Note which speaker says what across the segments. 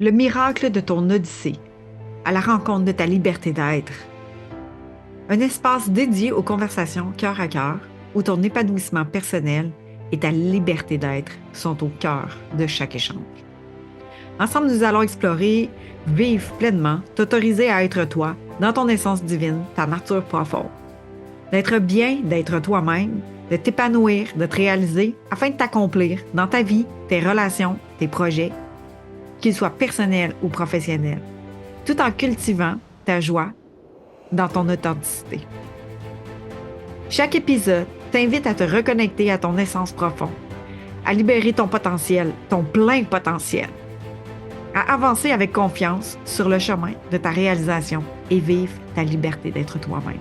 Speaker 1: Le miracle de ton Odyssée, à la rencontre de ta liberté d'être. Un espace dédié aux conversations cœur à cœur, où ton épanouissement personnel et ta liberté d'être sont au cœur de chaque échange. Ensemble, nous allons explorer, vivre pleinement, t'autoriser à être toi, dans ton essence divine, ta nature profonde. D'être bien, d'être toi-même, de t'épanouir, de te réaliser, afin de t'accomplir dans ta vie, tes relations, tes projets, qu'ils soient personnels ou professionnels, tout en cultivant ta joie dans ton authenticité. Chaque épisode t'invite à te reconnecter à ton essence profonde, à libérer ton potentiel, ton plein potentiel, à avancer avec confiance sur le chemin de ta réalisation et vivre ta liberté d'être toi-même.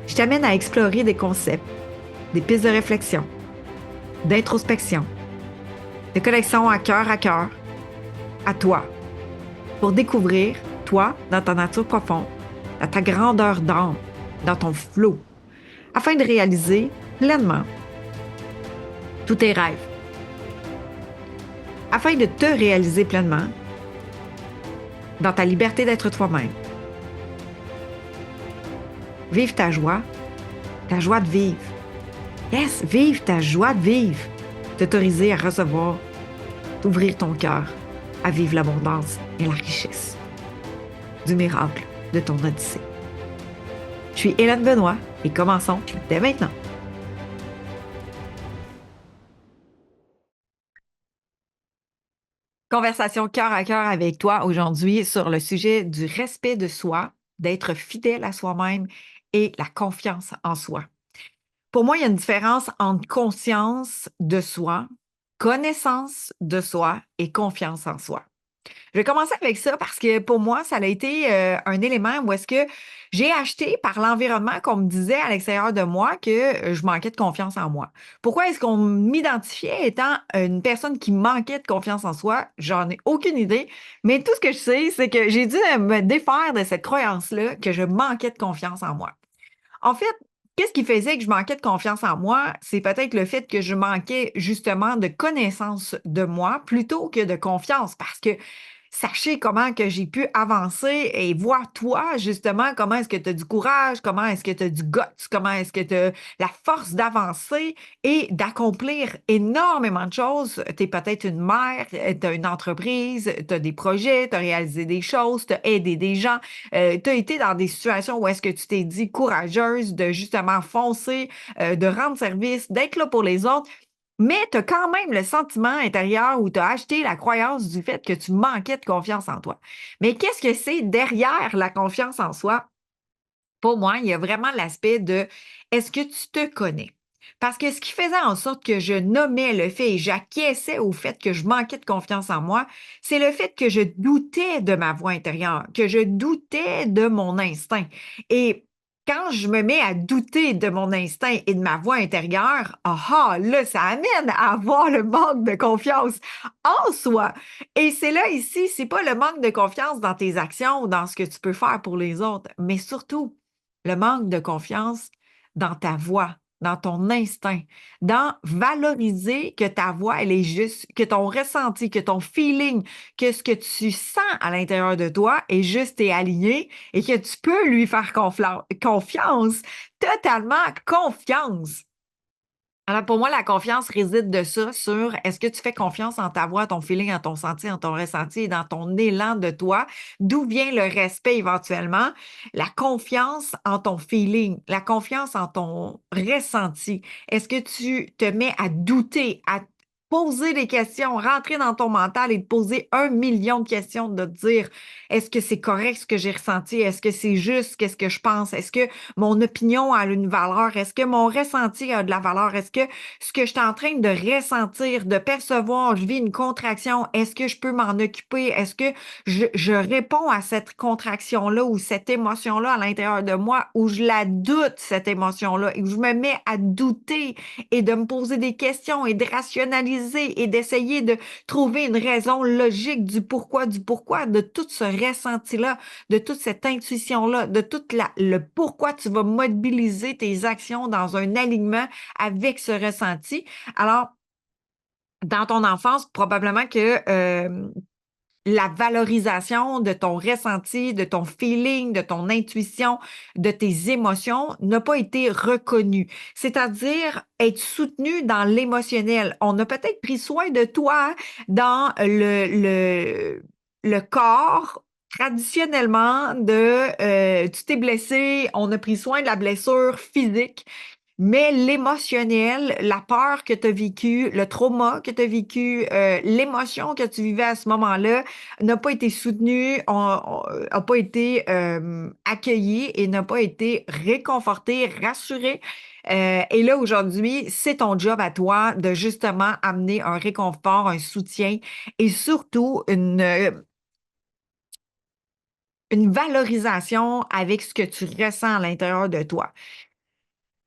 Speaker 1: Je t'amène à explorer des concepts, des pistes de réflexion, d'introspection, de connexion à cœur, à toi, pour découvrir, toi, dans ta nature profonde, dans ta grandeur d'âme, dans ton flow, afin de réaliser pleinement tous tes rêves. Afin de te réaliser pleinement dans ta liberté d'être toi-même. Vive ta joie de vivre. Yes, vive ta joie de vivre. T'autoriser à recevoir, d'ouvrir ton cœur, à vivre l'abondance et la richesse du miracle de ton Odyssée. Je suis Hélène Benoît et commençons dès maintenant. Conversation cœur à cœur avec toi aujourd'hui sur le sujet du respect de soi, d'être fidèle à soi-même et la confiance en soi. Pour moi, il y a une différence entre conscience de soi, connaissance de soi et confiance en soi. Je vais commencer avec ça parce que pour moi, ça a été un élément où est-ce que j'ai acheté par l'environnement qu'on me disait à l'extérieur de moi que je manquais de confiance en moi. Pourquoi est-ce qu'on m'identifiait étant une personne qui manquait de confiance en soi? J'en ai aucune idée, mais tout ce que je sais, c'est que j'ai dû me défaire de cette croyance-là que je manquais de confiance en moi. En fait, qu'est-ce qui faisait que je manquais de confiance en moi? C'est peut-être le fait que je manquais justement de connaissance de moi plutôt que de confiance parce que sachez comment que j'ai pu avancer et voir toi, justement, comment est-ce que tu as du courage, comment est-ce que tu as du guts, comment est-ce que tu as la force d'avancer et d'accomplir énormément de choses. Tu es peut-être une mère, tu as une entreprise, tu as des projets, tu as réalisé des choses, tu as aidé des gens, tu as été dans des situations où est-ce que tu t'es dit courageuse de justement foncer, de rendre service, d'être là pour les autres. Mais tu as quand même le sentiment intérieur où tu as acheté la croyance du fait que tu manquais de confiance en toi. Mais qu'est-ce que c'est derrière la confiance en soi? Pour moi, il y a vraiment l'aspect de est-ce que tu te connais? Parce que ce qui faisait en sorte que je nommais le fait et j'acquiesçais au fait que je manquais de confiance en moi, c'est le fait que je doutais de ma voix intérieure, que je doutais de mon instinct. Et quand je me mets à douter de mon instinct et de ma voix intérieure, là, ça amène à avoir le manque de confiance en soi. Et c'est là, ici, c'est pas le manque de confiance dans tes actions ou dans ce que tu peux faire pour les autres, mais surtout le manque de confiance dans ta voix, dans ton instinct, dans valoriser que ta voix, elle est juste, que ton ressenti, que ton feeling, que ce que tu sens à l'intérieur de toi est juste et aligné et que tu peux lui faire confiance, totalement confiance. Alors, pour moi, la confiance réside de ça sur est-ce que tu fais confiance en ta voix, ton feeling, en ton senti, en ton ressenti et dans ton élan de toi? D'où vient le respect éventuellement? La confiance en ton feeling, la confiance en ton ressenti. Est-ce que tu te mets à douter, à poser des questions, rentrer dans ton mental et te poser 1 million de questions, de te dire est-ce que c'est correct ce que j'ai ressenti? Est-ce que c'est juste? Qu'est-ce que je pense? Est-ce que mon opinion a une valeur? Est-ce que mon ressenti a de la valeur? Est-ce que ce que je suis en train de ressentir, de percevoir, je vis une contraction, est-ce que je peux m'en occuper? Est-ce que je réponds à cette contraction-là ou cette émotion-là à l'intérieur de moi ou je la doute, cette émotion-là, et que je me mets à douter et de me poser des questions et de rationaliser et d'essayer de trouver une raison logique du pourquoi de tout ce ressenti-là, de toute cette intuition-là, de tout le pourquoi tu vas mobiliser tes actions dans un alignement avec ce ressenti. Alors, dans ton enfance, probablement que la valorisation de ton ressenti, de ton feeling, de ton intuition, de tes émotions n'a pas été reconnue. C'est-à-dire être soutenu dans l'émotionnel. On a peut-être pris soin de toi dans le corps. Traditionnellement, tu t'es blessé, on a pris soin de la blessure physique, mais l'émotionnel, la peur que tu as vécue, le trauma que tu as vécu, l'émotion que tu vivais à ce moment-là n'a pas été soutenue, n'a pas été accueillie et n'a pas été réconfortée, rassurée. Et là, aujourd'hui, c'est ton job à toi de justement amener un réconfort, un soutien et surtout une valorisation avec ce que tu ressens à l'intérieur de toi.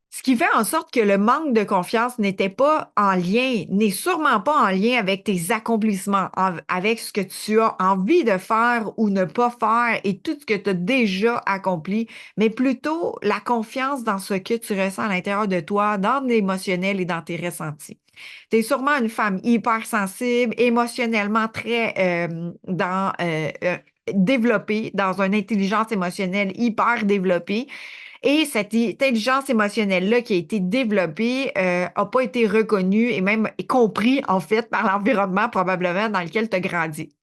Speaker 1: Ce qui fait en sorte que le manque de confiance n'était pas en lien, n'est sûrement pas en lien avec tes accomplissements, avec ce que tu as envie de faire ou ne pas faire et tout ce que tu as déjà accompli, mais plutôt la confiance dans ce que tu ressens à l'intérieur de toi, dans l'émotionnel et dans tes ressentis. Tu es sûrement une femme hypersensible, émotionnellement très développée, dans une intelligence émotionnelle hyper développée. Et cette intelligence émotionnelle-là qui a été développée n'a pas été reconnue et même compris, en fait, par l'environnement probablement dans lequel tu as grandi.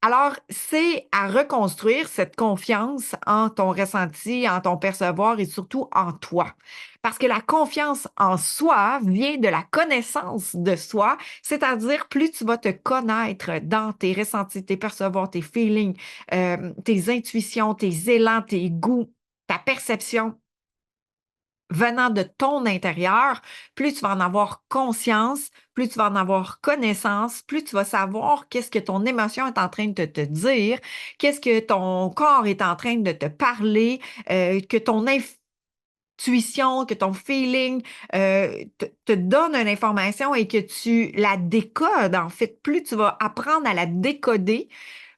Speaker 1: Alors, c'est à reconstruire cette confiance en ton ressenti, en ton percevoir et surtout en toi. Parce que la confiance en soi vient de la connaissance de soi, c'est-à-dire plus tu vas te connaître dans tes ressentis, tes percevoirs, tes feelings, tes intuitions, tes élans, tes goûts, ta perception venant de ton intérieur, plus tu vas en avoir conscience, plus tu vas en avoir connaissance, plus tu vas savoir qu'est-ce que ton émotion est en train de te dire, qu'est-ce que ton corps est en train de te parler, que ton intuition, que ton feeling te donne une information et que tu la décodes. En fait, plus tu vas apprendre à la décoder,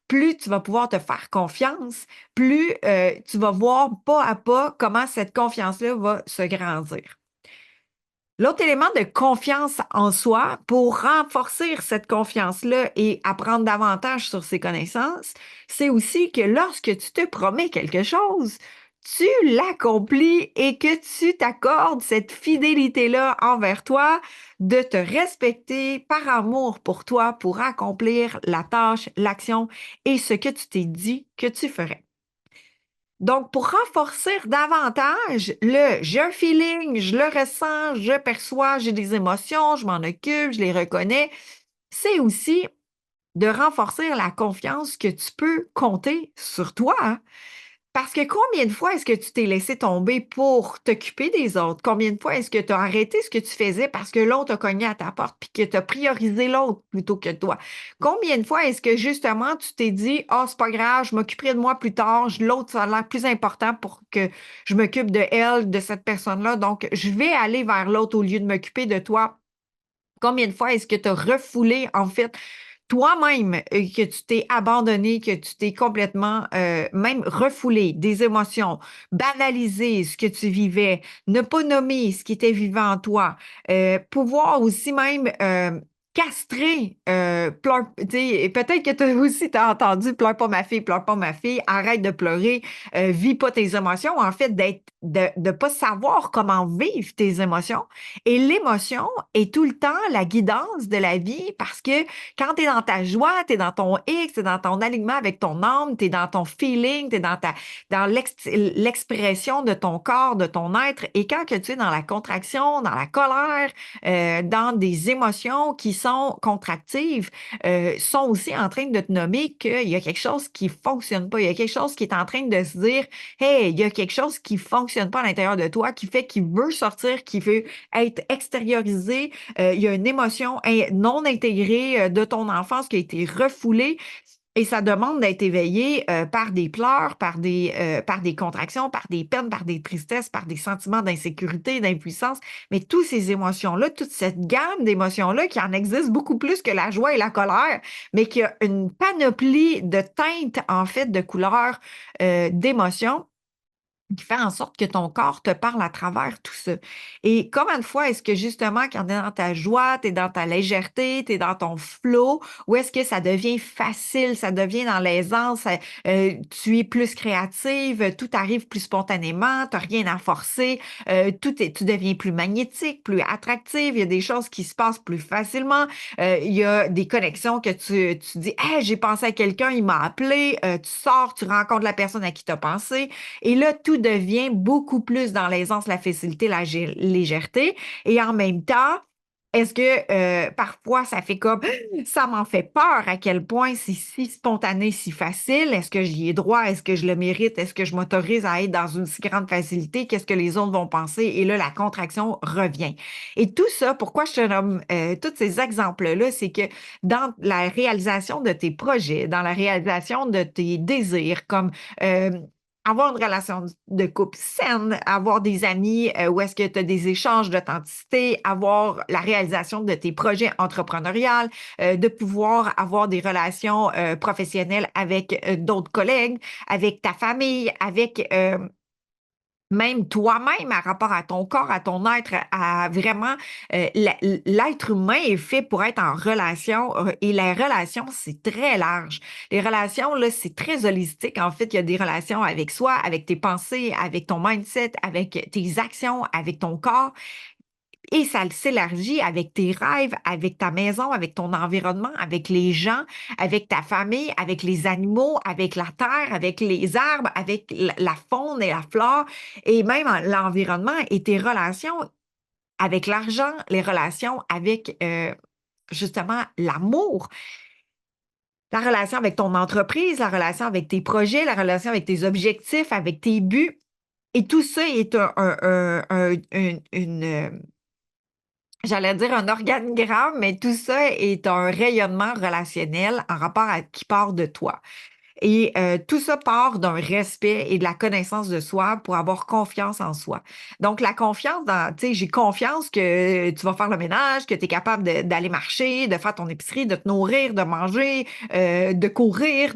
Speaker 1: plus tu vas pouvoir te faire confiance, plus tu vas voir pas à pas comment cette confiance-là va se grandir. L'autre élément de confiance en soi, pour renforcer cette confiance-là et apprendre davantage sur ses connaissances, c'est aussi que lorsque tu te promets quelque chose, tu l'accomplis et que tu t'accordes cette fidélité-là envers toi, de te respecter par amour pour toi pour accomplir la tâche, l'action et ce que tu t'es dit que tu ferais. Donc, pour renforcer davantage j'ai un feeling, je le ressens, je perçois, j'ai des émotions, je m'en occupe, je les reconnais, c'est aussi de renforcer la confiance que tu peux compter sur toi, hein. Parce que combien de fois est-ce que tu t'es laissé tomber pour t'occuper des autres? Combien de fois est-ce que tu as arrêté ce que tu faisais parce que l'autre a cogné à ta porte puis que tu as priorisé l'autre plutôt que toi? Combien de fois est-ce que justement tu t'es dit, ah, c'est pas grave, je m'occuperai de moi plus tard, l'autre, ça a l'air plus important pour que je m'occupe de elle, de cette personne-là, donc je vais aller vers l'autre au lieu de m'occuper de toi. Combien de fois est-ce que tu as refoulé, en fait, toi-même, que tu t'es abandonné, que tu t'es complètement, même refoulé des émotions, banalisé ce que tu vivais, ne pas nommer ce qui était vivant en toi, pouvoir aussi même castrer, peut-être que tu aussi t'as entendu pleure pas ma fille, arrête de pleurer, vis pas tes émotions, en fait, de pas savoir comment vivre tes émotions. Et l'émotion est tout le temps la guidance de la vie parce que quand tu es dans ta joie, tu es dans ton X, tu es dans ton alignement avec ton âme, tu es dans ton feeling, tu es dans l'expression de ton corps, de ton être. Et quand que tu es dans la contraction, dans la colère, dans des émotions qui sont contractives, sont aussi en train de te nommer qu'il y a quelque chose qui fonctionne pas. Il y a quelque chose qui est en train de se dire, hey, il y a quelque chose qui fonctionne pas à l'intérieur de toi, qui fait qu'il veut sortir, qui veut être extériorisé. Il y a une émotion non intégrée de ton enfance qui a été refoulée. Et ça demande d'être éveillé par des pleurs, par des contractions, par des peines, par des tristesses, par des sentiments d'insécurité, d'impuissance. Mais toutes ces émotions-là, toute cette gamme d'émotions-là, qui en existe beaucoup plus que la joie et la colère, mais qui a une panoplie de teintes, en fait, de couleurs, d'émotions, qui fait en sorte que ton corps te parle à travers tout ça. Et combien de fois est-ce que justement, quand tu es dans ta joie, tu es dans ta légèreté, tu es dans ton flow, ou est-ce que ça devient facile, ça devient dans l'aisance, tu es plus créative, tout arrive plus spontanément, tu n'as rien à forcer, tu deviens plus magnétique, plus attractive, il y a des choses qui se passent plus facilement, il y a des connexions que tu dis, hey, j'ai pensé à quelqu'un, il m'a appelé, tu sors, tu rencontres la personne à qui tu as pensé, et là, tout devient beaucoup plus dans l'aisance, la facilité, la légèreté. Et en même temps, est-ce que parfois ça fait comme ça m'en fait peur à quel point c'est si spontané, si facile? Est-ce que j'y ai droit? Est-ce que je le mérite? Est-ce que je m'autorise à être dans une si grande facilité? Qu'est-ce que les autres vont penser? Et là, la contraction revient. Et tout ça, pourquoi je te nomme tous ces exemples-là, c'est que dans la réalisation de tes projets, dans la réalisation de tes désirs, comme euh, avoir une relation de couple saine, avoir des amis où est-ce que tu as des échanges d'authenticité, avoir la réalisation de tes projets entrepreneuriaux, de pouvoir avoir des relations professionnelles avec d'autres collègues, avec ta famille, avec même toi-même, à rapport à ton corps, à ton être, à vraiment, l'être humain est fait pour être en relation et les relations, c'est très large. Les relations, là, c'est très holistique. En fait, il y a des relations avec soi, avec tes pensées, avec ton mindset, avec tes actions, avec ton corps. Et ça s'élargit avec tes rêves, avec ta maison, avec ton environnement, avec les gens, avec ta famille, avec les animaux, avec la terre, avec les arbres, avec la faune et la flore, et même l'environnement et tes relations avec l'argent, les relations avec justement l'amour, la relation avec ton entreprise, la relation avec tes projets, la relation avec tes objectifs, avec tes buts. Et tout ça est j'allais dire un organigramme, mais tout ça est un rayonnement relationnel en rapport à qui part de toi. Et tout ça part d'un respect et de la connaissance de soi pour avoir confiance en soi. Donc, la confiance dans, tu sais, j'ai confiance que tu vas faire le ménage, que tu es capable d'aller marcher, de faire ton épicerie, de te nourrir, de manger, de courir.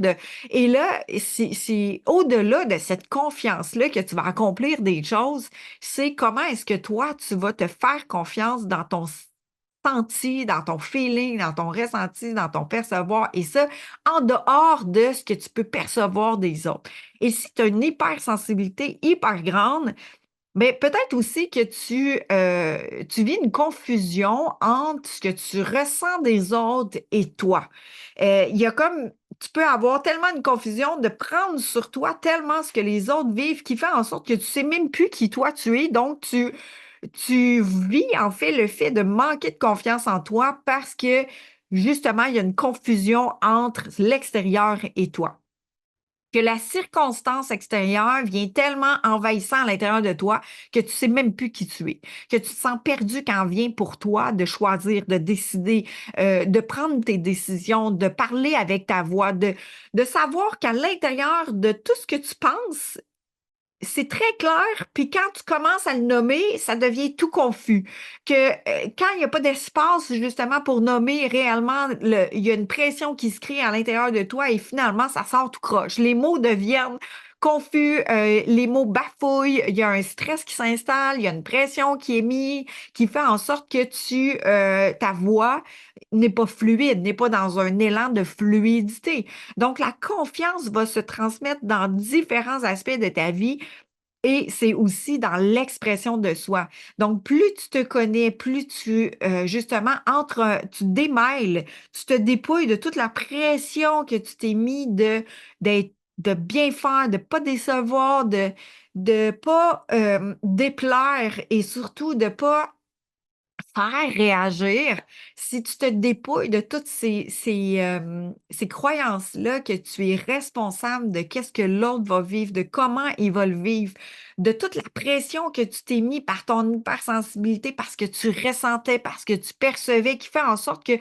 Speaker 1: Et là, c'est au-delà de cette confiance-là que tu vas accomplir des choses, c'est comment est-ce que toi, tu vas te faire confiance dans ton senti, dans ton feeling, dans ton ressenti, dans ton percevoir, et ça, en dehors de ce que tu peux percevoir des autres. Et si tu as une hypersensibilité hyper grande, mais peut-être aussi que tu vis une confusion entre ce que tu ressens des autres et toi. Il y a comme, tu peux avoir tellement une confusion de prendre sur toi tellement ce que les autres vivent qui fait en sorte que tu sais même plus qui toi tu es. Donc, tu vis en fait le fait de manquer de confiance en toi parce que justement, il y a une confusion entre l'extérieur et toi, que la circonstance extérieure vient tellement envahissant à l'intérieur de toi que tu sais même plus qui tu es, que tu te sens perdu quand vient pour toi de choisir, de décider, de prendre tes décisions, de parler avec ta voix, de savoir qu'à l'intérieur de tout ce que tu penses, c'est très clair, puis quand tu commences à le nommer, ça devient tout confus. Que quand il n'y a pas d'espace justement pour nommer réellement, il y a une pression qui se crée à l'intérieur de toi et finalement, ça sort tout croche. Les mots deviennent confus, les mots bafouillent, il y a un stress qui s'installe, il y a une pression qui est mise, qui fait en sorte que ta voix n'est pas fluide, n'est pas dans un élan de fluidité. Donc, la confiance va se transmettre dans différents aspects de ta vie et c'est aussi dans l'expression de soi. Donc, plus tu te connais, plus justement, tu démêles, tu te dépouilles de toute la pression que tu t'es mis de bien faire, de pas décevoir, de pas déplaire et surtout de pas faire réagir, si tu te dépouilles de toutes ces croyances-là que tu es responsable de qu'est-ce que l'autre va vivre, de comment il va le vivre, de toute la pression que tu t'es mis par ton hypersensibilité, parce que tu ressentais, parce que tu percevais, qui fait en sorte que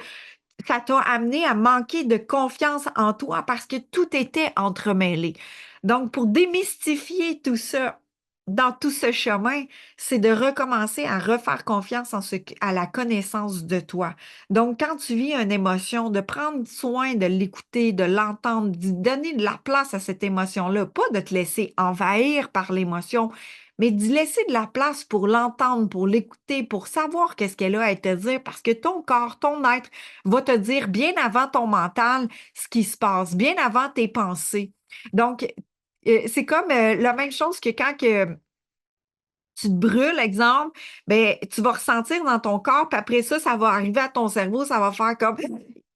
Speaker 1: ça t'a amené à manquer de confiance en toi parce que tout était entremêlé. Donc, pour démystifier tout ça, dans tout ce chemin, c'est de recommencer à refaire confiance à la connaissance de toi. Donc, quand tu vis une émotion, de prendre soin de l'écouter, de l'entendre, de donner de la place à cette émotion-là, pas de te laisser envahir par l'émotion, mais d'y laisser de la place pour l'entendre, pour l'écouter, pour savoir qu'est-ce qu'elle a à te dire, parce que ton corps, ton être va te dire bien avant ton mental ce qui se passe, bien avant tes pensées. Donc, c'est comme la même chose que quand tu te brûles, exemple, ben, tu vas ressentir dans ton corps, puis après ça, ça va arriver à ton cerveau, ça va faire comme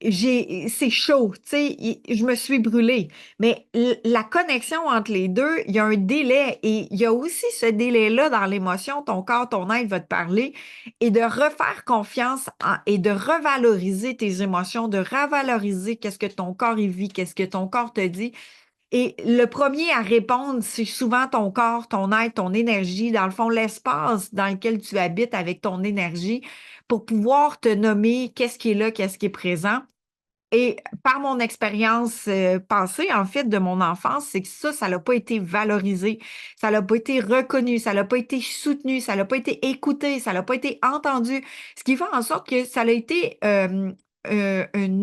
Speaker 1: c'est chaud, tu sais, je me suis brûlée. Mais la connexion entre les deux, il y a un délai et il y a aussi ce délai-là dans l'émotion, ton corps, ton être va te parler et de refaire confiance et de revaloriser tes émotions, de revaloriser qu'est-ce que ton corps y vit, qu'est-ce que ton corps te dit. Et le premier à répondre, c'est souvent ton corps, ton être, ton énergie, dans le fond, l'espace dans lequel tu habites avec ton énergie pour pouvoir te nommer qu'est-ce qui est là, qu'est-ce qui est présent. Et par mon expérience passée, en fait, de mon enfance, c'est que ça n'a pas été valorisé, ça n'a pas été reconnu, ça n'a pas été soutenu, ça n'a pas été écouté, ça n'a pas été entendu, ce qui fait en sorte que ça a été un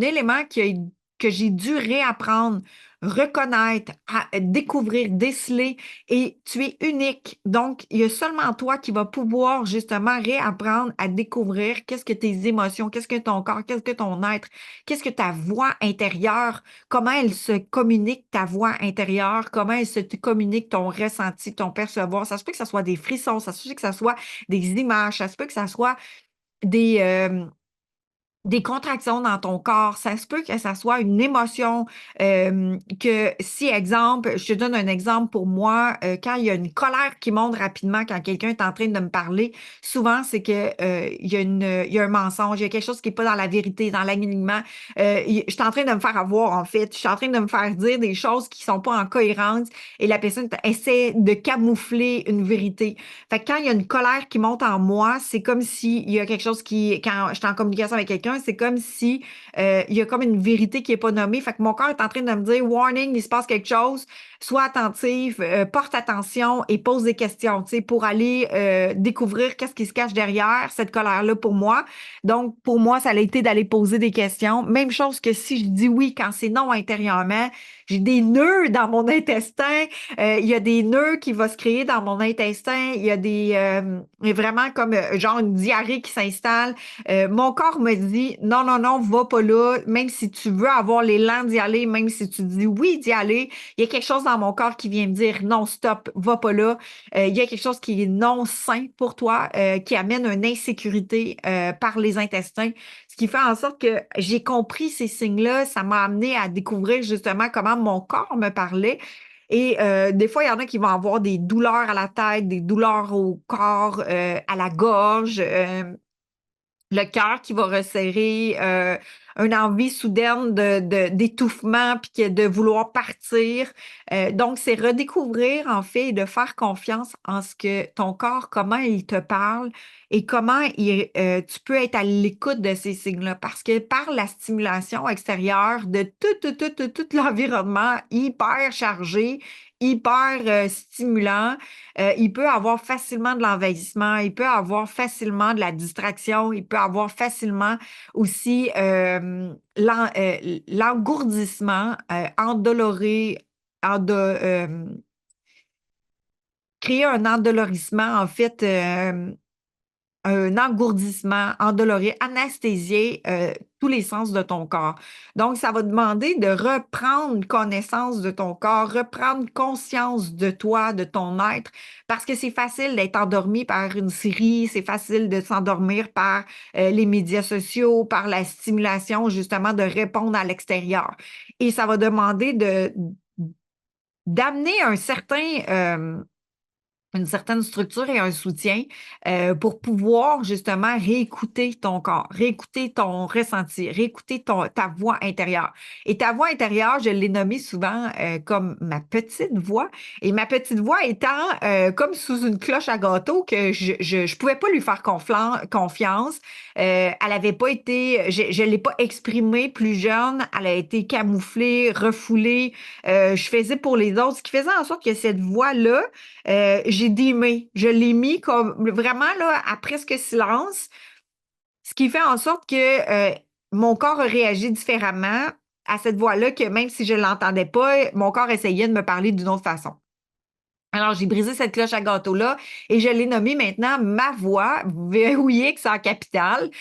Speaker 1: élément que j'ai dû réapprendre, reconnaître, découvrir, déceler, et tu es unique. Donc, il y a seulement toi qui va pouvoir justement réapprendre à découvrir qu'est-ce que tes émotions, qu'est-ce que ton corps, qu'est-ce que ton être, qu'est-ce que ta voix intérieure, comment elle se communique, ta voix intérieure, comment elle se communique ton ressenti, ton percevoir. Ça se peut que ça soit des frissons, ça se peut que ça soit des images, ça se peut que ça soit des, euh, des contractions dans ton corps, ça se peut que ça soit une émotion, que si, exemple, je te donne un exemple pour moi, quand il y a une colère qui monte rapidement quand quelqu'un est en train de me parler, souvent c'est que il y a un mensonge, il y a quelque chose qui n'est pas dans la vérité, dans l'alignement. Je suis en train de me faire avoir, en fait. Je suis en train de me faire dire des choses qui sont pas en cohérence et la personne essaie de camoufler une vérité. Fait que quand il y a une colère qui monte en moi, c'est comme s'il y a quelque chose quand je suis en communication avec quelqu'un, c'est comme si il y a comme une vérité qui n'est pas nommée. Fait que mon corps est en train de me dire, warning, il se passe quelque chose, sois attentive, porte attention et pose des questions, tu sais, pour aller découvrir qu'est-ce qui se cache derrière cette colère-là pour moi. Donc, pour moi, ça a été d'aller poser des questions. Même chose que si je dis oui quand c'est non intérieurement, j'ai des nœuds dans mon intestin, il y a des nœuds qui vont se créer dans mon intestin. Il y a vraiment comme genre une diarrhée qui s'installe. Mon corps me dit non, non, non, va pas là. Même si tu veux avoir l'élan d'y aller, même si tu dis oui d'y aller, il y a quelque chose dans mon corps qui vient me dire non, stop, va pas là. Il y a quelque chose qui est non sain pour toi, qui amène une insécurité par les intestins. Ce qui fait en sorte que j'ai compris ces signes-là. Ça m'a amené à découvrir justement comment mon corps me parlait. Et des fois, il y en a qui vont avoir des douleurs à la tête, des douleurs au corps, à la gorge, le cœur qui va resserrer, une envie soudaine d'étouffement, puis de vouloir partir. Donc, c'est redécouvrir, en fait, et de faire confiance en ce que ton corps, comment il te parle et comment tu peux être à l'écoute de ces signes-là. Parce que par la stimulation extérieure de tout l'environnement hyper chargé, hyper stimulant, il peut avoir facilement de l'envahissement, il peut avoir facilement de la distraction, il peut avoir facilement aussi l'engourdissement, créer un endolorissement, en fait, un engourdissement, endolori, anesthésier tous les sens de ton corps. Donc, ça va demander de reprendre connaissance de ton corps, reprendre conscience de toi, de ton être, parce que c'est facile d'être endormi par une série, c'est facile de s'endormir par les médias sociaux, par la stimulation, justement, de répondre à l'extérieur. Et ça va demander d'amener une certaine structure et un soutien pour pouvoir justement réécouter ton corps, réécouter ton ressenti, réécouter ta voix intérieure. Et ta voix intérieure, je l'ai nommée souvent comme ma petite voix. Et ma petite voix étant comme sous une cloche à gâteau que je pouvais pas lui faire confiance. Elle avait pas été, je l'ai pas exprimée plus jeune. Elle a été camouflée, refoulée. Je faisais pour les autres, ce qui faisait en sorte que cette voix-là, j'ai j'ai dimé. Je l'ai mis comme vraiment là, à presque silence, ce qui fait en sorte que mon corps a réagi différemment à cette voix-là, que même si je ne l'entendais pas, mon corps essayait de me parler d'une autre façon. Alors, j'ai brisé cette cloche à gâteau-là et je l'ai nommée maintenant ma voix. Vous verrouillez que c'est en capitale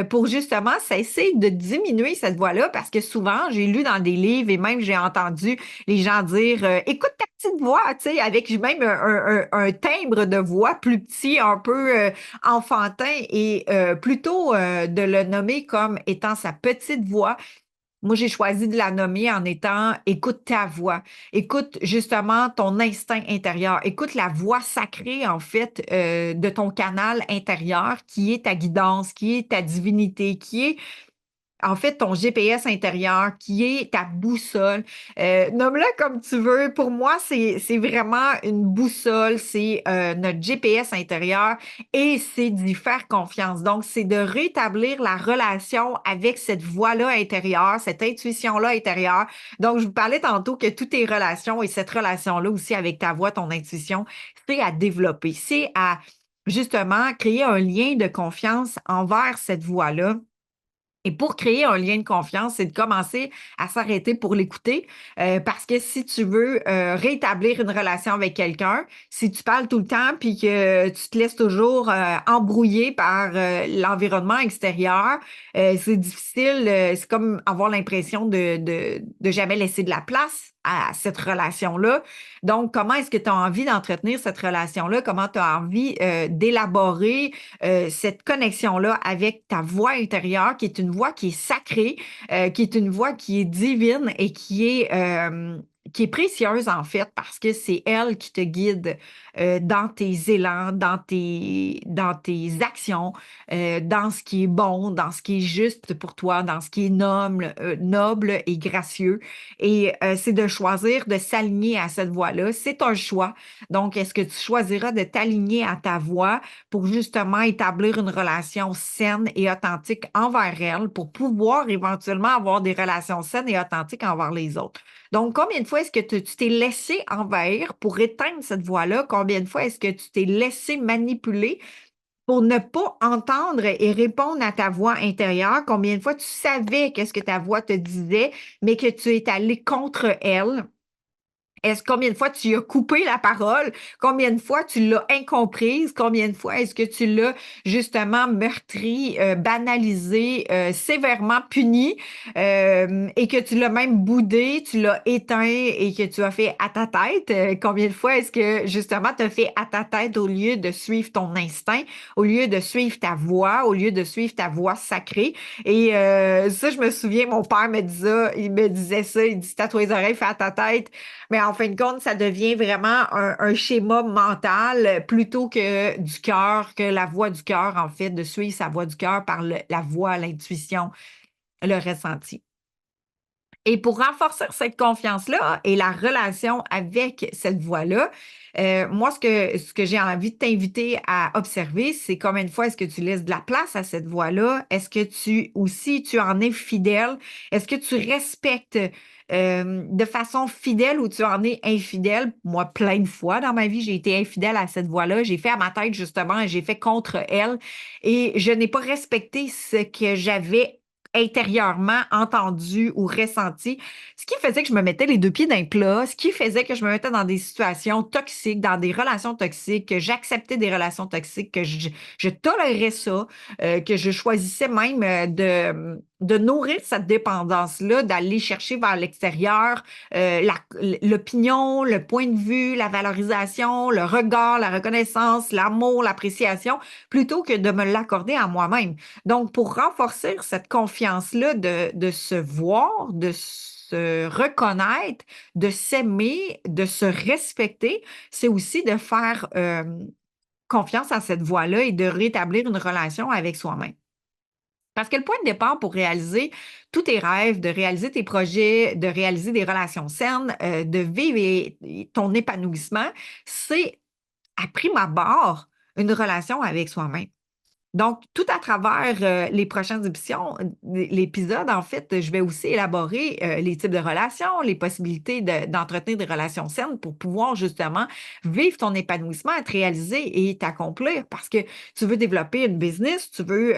Speaker 1: pour justement cesser de diminuer cette voix-là parce que souvent, j'ai lu dans des livres et même j'ai entendu les gens dire écoute ta petite voix, tu sais, avec même un timbre de voix plus petit, un peu enfantin et plutôt de le nommer comme étant sa petite voix. Moi, j'ai choisi de la nommer en étant écoute ta voix, écoute justement ton instinct intérieur, écoute la voix sacrée en fait de ton canal intérieur qui est ta guidance, qui est ta divinité, qui est en fait, ton GPS intérieur, qui est ta boussole, nomme-le comme tu veux. Pour moi, c'est vraiment une boussole, c'est notre GPS intérieur et c'est d'y faire confiance. Donc, c'est de rétablir la relation avec cette voix-là intérieure, cette intuition-là intérieure. Donc, je vous parlais tantôt que toutes tes relations et cette relation-là aussi avec ta voix, ton intuition, c'est à développer, c'est à justement créer un lien de confiance envers cette voix-là et pour créer un lien de confiance, c'est de commencer à s'arrêter pour l'écouter. Parce que si tu veux rétablir une relation avec quelqu'un, si tu parles tout le temps puis que tu te laisses toujours embrouiller par l'environnement extérieur, c'est difficile. C'est comme avoir l'impression de jamais laisser de la place à cette relation-là. Donc, comment est-ce que tu as envie d'entretenir cette relation-là? Comment tu as envie d'élaborer cette connexion-là avec ta voix intérieure, qui est une voix qui est sacrée, qui est une voix qui est divine et qui est précieuse en fait parce que c'est elle qui te guide dans tes élans, dans tes actions, dans ce qui est bon, dans ce qui est juste pour toi, dans ce qui est noble et gracieux. Et c'est de choisir de s'aligner à cette voix-là. C'est un choix. Donc, est-ce que tu choisiras de t'aligner à ta voix pour justement établir une relation saine et authentique envers elle pour pouvoir éventuellement avoir des relations saines et authentiques envers les autres? Donc, combien de fois est-ce que tu t'es laissé envahir pour éteindre cette voix-là? Combien de fois est-ce que tu t'es laissé manipuler pour ne pas entendre et répondre à ta voix intérieure? Combien de fois tu savais qu'est-ce que ta voix te disait, mais que tu es allé contre elle? Combien de fois tu as coupé la parole? Combien de fois tu l'as incomprise? Combien de fois est-ce que tu l'as justement meurtri, banalisé, sévèrement puni et que tu l'as même boudé, tu l'as éteint et que tu as fait à ta tête? Combien de fois est-ce que justement tu as fait à ta tête au lieu de suivre ton instinct, au lieu de suivre ta voix, au lieu de suivre ta voix sacrée? Et ça, je me souviens, mon père il me disait ça, il dit, t'as toi les oreilles, fais à ta tête. Mais en fin de compte, ça devient vraiment un schéma mental plutôt que du cœur, que la voix du cœur, en fait, de suivre sa voix du cœur par la voix, l'intuition, le ressenti. Et pour renforcer cette confiance-là et la relation avec cette voix-là, moi, ce que j'ai envie de t'inviter à observer, c'est combien de fois est-ce que tu laisses de la place à cette voix-là? Est-ce que tu en es fidèle? Est-ce que tu respectes de façon fidèle ou tu en es infidèle? Moi, plein de fois dans ma vie, j'ai été infidèle à cette voix-là. J'ai fait à ma tête, justement, et j'ai fait contre elle. Et je n'ai pas respecté ce que j'avais intérieurement entendu ou ressenti, ce qui faisait que je me mettais les deux pieds dans le plat, ce qui faisait que je me mettais dans des situations toxiques, dans des relations toxiques, que j'acceptais des relations toxiques, que je tolérais ça, que je choisissais même de nourrir cette dépendance-là, d'aller chercher vers l'extérieur l'opinion, le point de vue, la valorisation, le regard, la reconnaissance, l'amour, l'appréciation, plutôt que de me l'accorder à moi-même. Donc, pour renforcer cette confiance-là de se voir, de se reconnaître, de s'aimer, de se respecter, c'est aussi de faire confiance à cette voie-là et de rétablir une relation avec soi-même. Parce que le point de départ pour réaliser tous tes rêves, de réaliser tes projets, de réaliser des relations saines, de vivre ton épanouissement, c'est à prime abord une relation avec soi-même. Donc, tout à travers les prochaines l'épisode, en fait, je vais aussi élaborer les types de relations, les possibilités d'entretenir des relations saines pour pouvoir justement vivre ton épanouissement, te réaliser et t'accomplir parce que tu veux développer une business, tu veux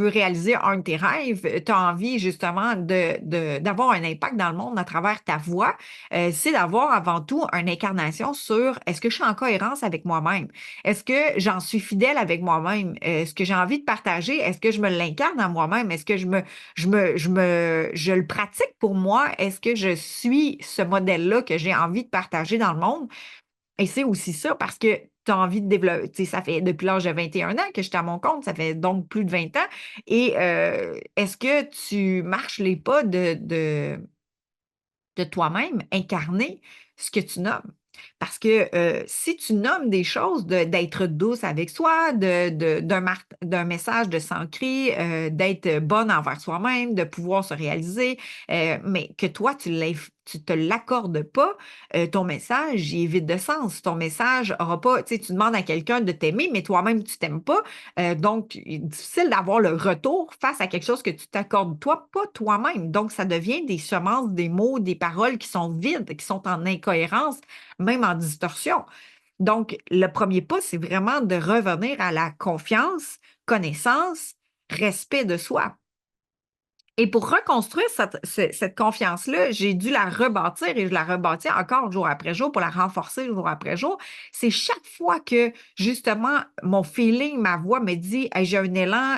Speaker 1: réaliser un de tes rêves, tu as envie justement d'avoir un impact dans le monde à travers ta voix. C'est d'avoir avant tout une incarnation sur est-ce que je suis en cohérence avec moi-même? Est-ce que j'en suis fidèle avec moi-même? Est-ce que j'ai envie de partager? Est-ce que je me l'incarne à moi-même? Est-ce que je le pratique pour moi? Est-ce que je suis ce modèle-là que j'ai envie de partager dans le monde? Et c'est aussi ça parce que tu as envie de développer, tu sais, ça fait depuis l'âge de 21 ans que j'étais à mon compte, ça fait donc plus de 20 ans. Et est-ce que tu marches les pas de toi-même, incarner ce que tu nommes? Parce que si tu nommes des choses, d'être douce avec soi, d'un message de s'ancrer, d'être bonne envers soi-même, de pouvoir se réaliser, mais que toi, tu te l'accordes pas, ton message, il est vide de sens. Ton message aura pas, tu sais, tu demandes à quelqu'un de t'aimer, mais toi-même, tu t'aimes pas. Donc, il est difficile d'avoir le retour face à quelque chose que tu t'accordes toi, pas toi-même. Donc, ça devient des semences, des mots, des paroles qui sont vides, qui sont en incohérence, même en distorsion. Donc, le premier pas, c'est vraiment de revenir à la confiance, connaissance, respect de soi. Et pour reconstruire cette confiance-là, j'ai dû la rebâtir et je la rebâtis encore jour après jour pour la renforcer jour après jour. C'est chaque fois que, justement, mon feeling, ma voix me dit hey, j'ai un élan,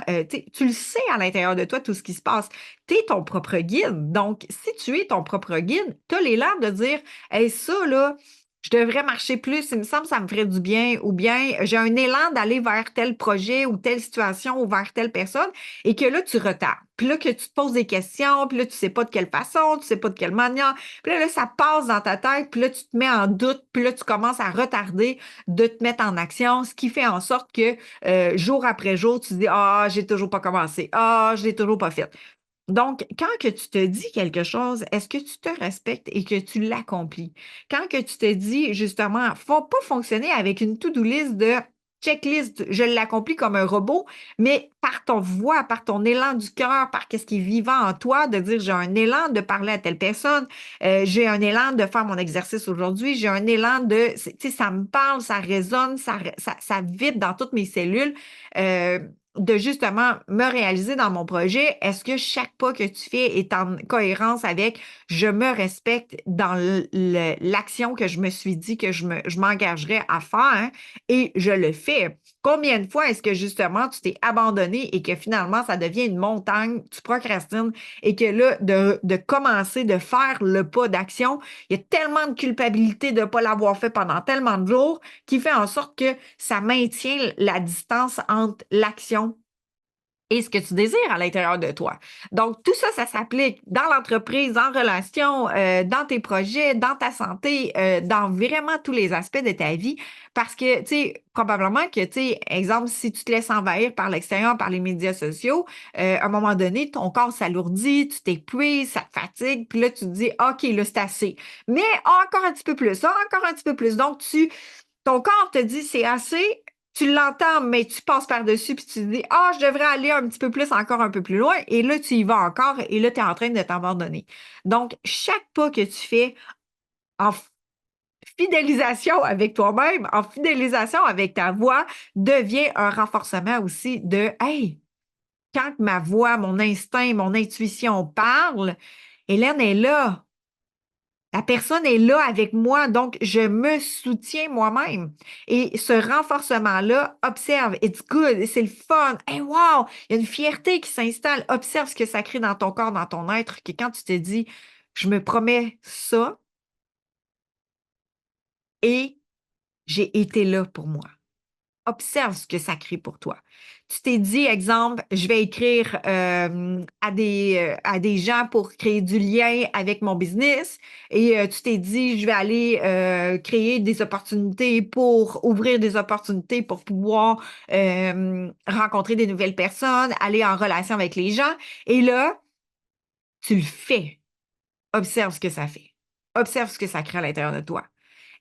Speaker 1: tu le sais à l'intérieur de toi, tout ce qui se passe. Tu es ton propre guide. Donc, si tu es ton propre guide, tu as l'élan de dire hey, ça, là, je devrais marcher plus, il me semble que ça me ferait du bien, ou bien j'ai un élan d'aller vers tel projet ou telle situation ou vers telle personne et que là, tu retardes. Puis là, que tu te poses des questions, puis là, tu sais pas de quelle façon, tu sais pas de quelle manière. Puis là, ça passe dans ta tête, puis là, tu te mets en doute, puis là, tu commences à retarder de te mettre en action, ce qui fait en sorte que jour après jour, tu te dis, ah, j'ai toujours pas commencé, ah, je l'ai toujours pas fait. Donc, quand que tu te dis quelque chose, est-ce que tu te respectes et que tu l'accomplis? Quand que tu te dis, justement, faut pas fonctionner avec une to-do list de checklist, je l'accomplis comme un robot, mais par ton voix, par ton élan du cœur, par qu'est-ce qui est vivant en toi, de dire j'ai un élan de parler à telle personne, j'ai un élan de faire mon exercice aujourd'hui, j'ai un élan tu sais, ça me parle, ça résonne, ça vibre dans toutes mes cellules. De justement me réaliser dans mon projet, est-ce que chaque pas que tu fais est en cohérence avec je me respecte dans l'action que je me suis dit que je m'engagerais à faire et je le fais? Combien de fois est-ce que justement tu t'es abandonné et que finalement ça devient une montagne, tu procrastines et que là, de commencer, de faire le pas d'action, il y a tellement de culpabilité de ne pas l'avoir fait pendant tellement de jours qui fait en sorte que ça maintient la distance entre l'action et ce que tu désires à l'intérieur de toi. Donc, tout ça, ça s'applique dans l'entreprise, en relation, dans tes projets, dans ta santé, dans vraiment tous les aspects de ta vie. Parce que, tu sais, probablement que, tu sais, exemple, si tu te laisses envahir par l'extérieur, par les médias sociaux, à un moment donné, ton corps s'alourdit, tu t'épuises, ça te fatigue, puis là, tu te dis, OK, là, c'est assez. Mais encore un petit peu plus, encore un petit peu plus. Donc, ton corps te dit c'est assez, tu l'entends, mais tu passes par-dessus, puis tu te dis ah, je devrais aller un petit peu plus, encore un peu plus loin, et là, tu y vas encore, et là, tu es en train de t'abandonner. Donc, chaque pas que tu fais en fidélisation avec toi-même, en fidélisation avec ta voix, devient un renforcement aussi de hey, quand ma voix, mon instinct, mon intuition parle, Hélène est là. La personne est là avec moi, donc je me soutiens moi-même. Et ce renforcement-là, observe, it's good, c'est le fun. Hey, wow! Il y a une fierté qui s'installe. Observe ce que ça crée dans ton corps, dans ton être, que quand tu te dis, je me promets ça et j'ai été là pour moi. Observe ce que ça crée pour toi. Tu t'es dit, exemple, je vais écrire à des gens pour créer du lien avec mon business et tu t'es dit, je vais aller créer des opportunités pour ouvrir des opportunités pour pouvoir rencontrer des nouvelles personnes, aller en relation avec les gens. Et là, tu le fais. Observe ce que ça fait. Observe ce que ça crée à l'intérieur de toi.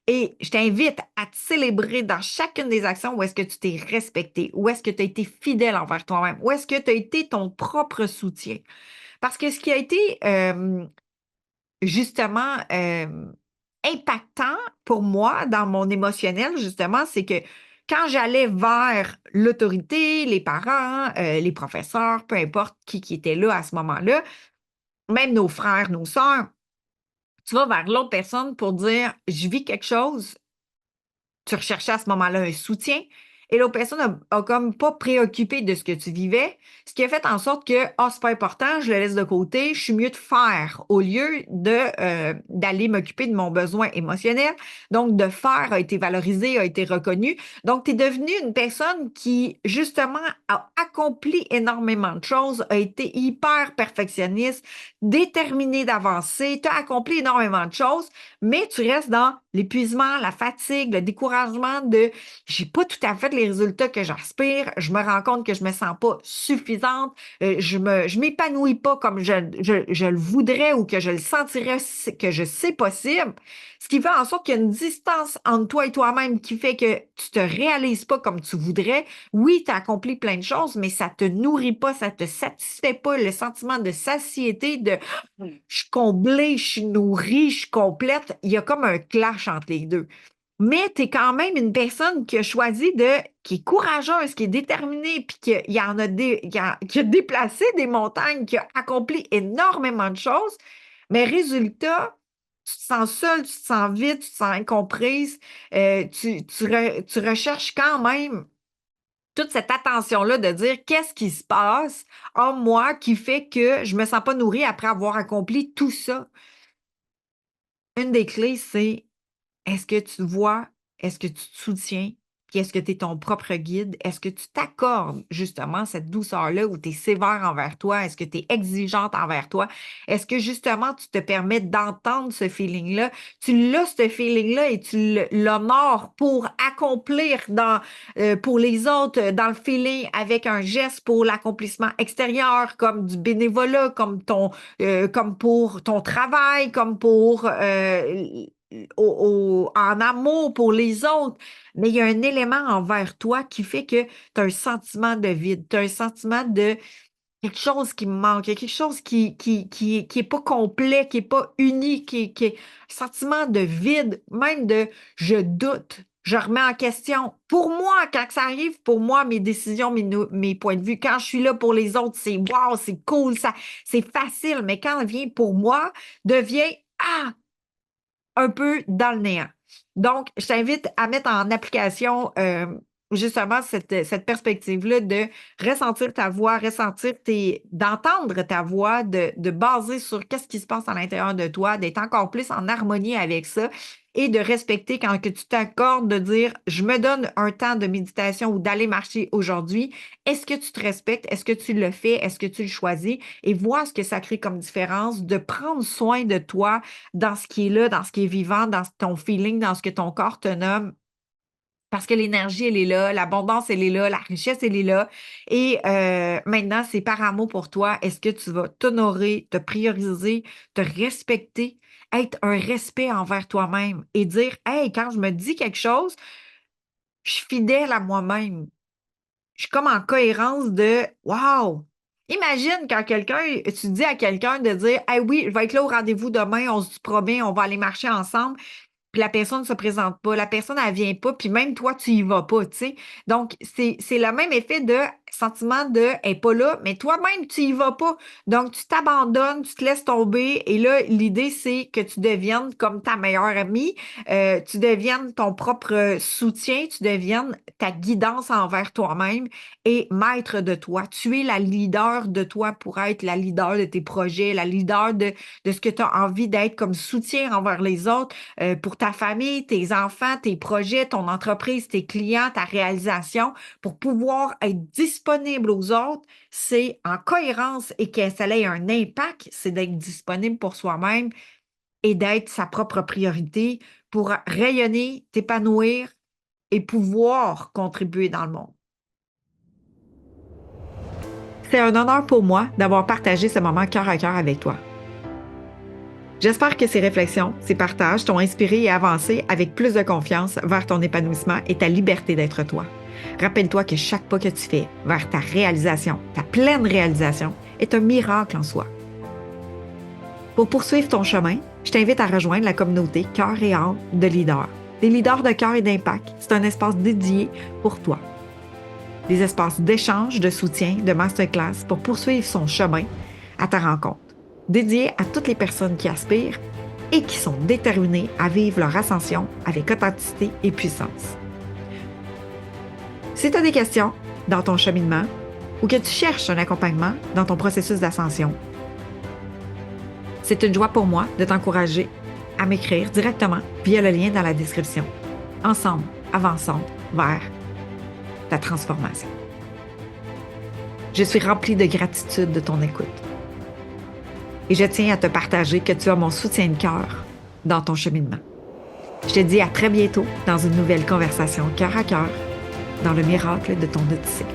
Speaker 1: Et je t'invite à te célébrer dans chacune des actions où est-ce que tu t'es respecté, où est-ce que tu as été fidèle envers toi-même, où est-ce que tu as été ton propre soutien. Parce que ce qui a été justement impactant pour moi dans mon émotionnel, justement, c'est que quand j'allais vers l'autorité, les parents, les professeurs, peu importe qui était là à ce moment-là, même nos frères, nos sœurs, tu vas vers l'autre personne pour dire, je vis quelque chose, tu recherchais à ce moment-là un soutien et l'autre personne a comme pas préoccupé de ce que tu vivais, ce qui a fait en sorte que, ah, c'est pas important, je le laisse de côté, je suis mieux de faire au lieu d'aller m'occuper de mon besoin émotionnel. Donc, de faire a été valorisé, a été reconnu. Donc, tu es devenue une personne qui, justement, a accompli énormément de choses, a été hyper perfectionniste, déterminée d'avancer, tu as accompli énormément de choses, mais tu restes dans l'épuisement, la fatigue, le découragement de j'ai pas tout à fait les résultats que j'aspire, je me rends compte que je me sens pas suffisante, je m'épanouis pas comme je le voudrais ou que je le sentirais que je sais possible. Ce qui fait en sorte qu'il y a une distance entre toi et toi-même qui fait que tu te réalises pas comme tu voudrais. Oui, tu as accompli plein de choses, mais ça te nourrit pas, ça te satisfait pas. Le sentiment de satiété, de je suis comblée, je suis nourrie, je suis complète. Il y a comme un clash entre les deux. Mais tu es quand même une personne qui a choisi qui est courageuse, qui est déterminée, puis qui a déplacé des montagnes, qui a accompli énormément de choses. Mais résultat, tu te sens seule, tu te sens vide, tu te sens incomprise, tu recherches quand même toute cette attention-là de dire qu'est-ce qui se passe en moi qui fait que je me sens pas nourrie après avoir accompli tout ça. Une des clés, c'est est-ce que tu te vois? Est-ce que tu te soutiens? Puis est-ce que tu es ton propre guide? Est-ce que tu t'accordes justement cette douceur-là où tu es sévère envers toi? Est-ce que tu es exigeante envers toi? Est-ce que justement tu te permets d'entendre ce feeling-là? Tu l'as, ce feeling-là, et tu l'honores pour accomplir pour les autres, dans le feeling avec un geste pour l'accomplissement extérieur, comme du bénévolat, comme pour ton travail, comme pour en amour pour les autres, mais il y a un élément envers toi qui fait que tu as un sentiment de vide, tu as un sentiment de quelque chose qui me manque, il y a quelque chose qui est pas complet, qui est pas uni, qui est un sentiment de vide, même de je doute. Je remets en question. Pour moi, quand ça arrive, pour moi, mes décisions, mes points de vue, quand je suis là pour les autres, c'est wow, c'est cool, c'est facile. Mais quand ça vient pour moi, devient ah, un peu dans le néant. Donc, je t'invite à mettre en application justement cette perspective-là de ressentir ta voix, d'entendre ta voix, de baser sur qu'est-ce qui se passe à l'intérieur de toi, d'être encore plus en harmonie avec ça et de respecter quand que tu t'accordes de dire je me donne un temps de méditation ou d'aller marcher aujourd'hui. Est-ce que tu te respectes? Est-ce que tu le fais? Est-ce que tu le choisis? Et vois ce que ça crée comme différence de prendre soin de toi dans ce qui est là, dans ce qui est vivant, dans ton feeling, dans ce que ton corps te nomme. Parce que l'énergie, elle est là, l'abondance, elle est là, la richesse, elle est là. Et maintenant, c'est par amour pour toi. Est-ce que tu vas t'honorer, te prioriser, te respecter, être un respect envers toi-même et dire, hey, quand je me dis quelque chose, je suis fidèle à moi-même. Je suis comme en cohérence de, wow! Imagine quand tu dis à quelqu'un de dire, hey, oui, je vais être là au rendez-vous demain, on se promet, on va aller marcher ensemble puis la personne ne se présente pas, la personne, elle vient pas, puis même toi, tu y vas pas, tu sais. Donc, c'est le même effet de sentiment de elle n'est pas là, mais toi-même, tu y vas pas. Donc, tu t'abandonnes, tu te laisses tomber, et là, l'idée, c'est que tu deviennes comme ta meilleure amie, tu deviennes ton propre soutien, tu deviennes ta guidance envers toi-même et maître de toi. Tu es la leader de toi pour être la leader de tes projets, la leader de ce que tu as envie d'être comme soutien envers les autres pour ta famille, tes enfants, tes projets, ton entreprise, tes clients, ta réalisation, pour pouvoir être disponible aux autres, c'est en cohérence et que ça ait un impact, c'est d'être disponible pour soi-même et d'être sa propre priorité pour rayonner, t'épanouir et pouvoir contribuer dans le monde. C'est un honneur pour moi d'avoir partagé ce moment cœur à cœur avec toi. J'espère que ces réflexions, ces partages t'ont inspiré et avancé avec plus de confiance vers ton épanouissement et ta liberté d'être toi. Rappelle-toi que chaque pas que tu fais vers ta réalisation, ta pleine réalisation, est un miracle en soi. Pour poursuivre ton chemin, je t'invite à rejoindre la communauté Cœur et âme de leaders. Des leaders de cœur et d'impact, c'est un espace dédié pour toi. Des espaces d'échange, de soutien, de masterclass pour poursuivre son chemin à ta rencontre. Dédié à toutes les personnes qui aspirent et qui sont déterminées à vivre leur ascension avec authenticité et puissance. Si tu as des questions dans ton cheminement ou que tu cherches un accompagnement dans ton processus d'ascension, c'est une joie pour moi de t'encourager à m'écrire directement via le lien dans la description. Ensemble, avançons vers ta transformation. Je suis remplie de gratitude de ton écoute. Et je tiens à te partager que tu as mon soutien de cœur dans ton cheminement. Je te dis à très bientôt dans une nouvelle conversation cœur à cœur dans le miracle de ton Odyssée.